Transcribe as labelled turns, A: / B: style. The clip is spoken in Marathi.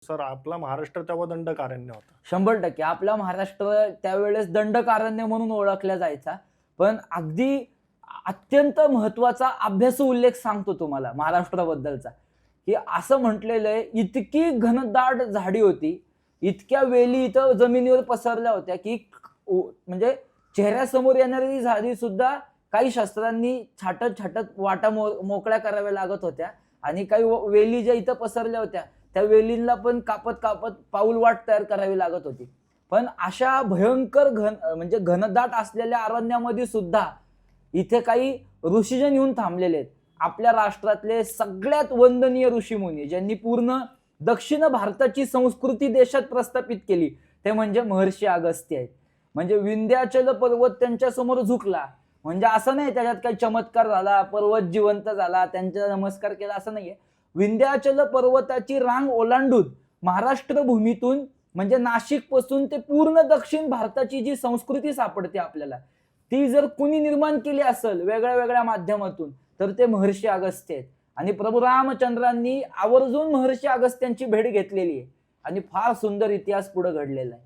A: सर आपला महाराष्ट्र तेव्हा दंडकारण्य होता.
B: 100% आपला महाराष्ट्र त्यावेळेस दंडकारण्य म्हणून ओळखला जायचा. पण अगदी अत्यंत महत्वाचा अभ्यासू उल्लेख सांगतो तुम्हाला महाराष्ट्राबद्दलचा, की असं म्हटलेलं आहे, इतकी घनदाट झाडी होती, इतक्या वेली इथं जमिनीवर पसरल्या होत्या, की म्हणजे चेहऱ्यासमोर येणारी झाडी सुद्धा काही शस्त्रांनी छाटत छाटत वाटा मोकळ्या कराव्या लागत होत्या. आणि काही वेली ज्या इथं पसरल्या होत्या त्या वेलींना पण कापत कापत पाऊल वाट तयार करावी लागत होती. पण अशा भयंकर म्हणजे घनदाट असलेल्या अरण्यामध्ये सुद्धा इथे काही ऋषीजन येऊन थांबलेले आहेत. आपल्या राष्ट्रातले सगळ्यात वंदनीय ऋषीमुनी ज्यांनी पूर्ण दक्षिण भारताची संस्कृती देशात प्रस्थापित केली ते म्हणजे महर्षी अगस्त्य आहेत. म्हणजे विंध्याचल पर्वत त्यांच्या समोर झुकला म्हणजे असं नाही त्याच्यात काही चमत्कार झाला, पर्वत जिवंत झाला, त्यांचा नमस्कार केला, असं नाहीये. विंध्याचल पर्वताची रांग ओलांडून महाराष्ट्र भूमीतून म्हणजे नाशिक पासून ते पूर्ण दक्षिण भारताची जी संस्कृती सापडते आपल्याला, ती जर कुणी निर्माण केली असेल वेगळ्या वेगळ्या माध्यमातून तर ते महर्षी अगस्त्य आहेत. आणि प्रभू रामचंद्रांनी आवर्जून महर्षी अगस्त्यांची भेट घेतलेली आहे आणि फार सुंदर इतिहास पुढे घडलेला आहे.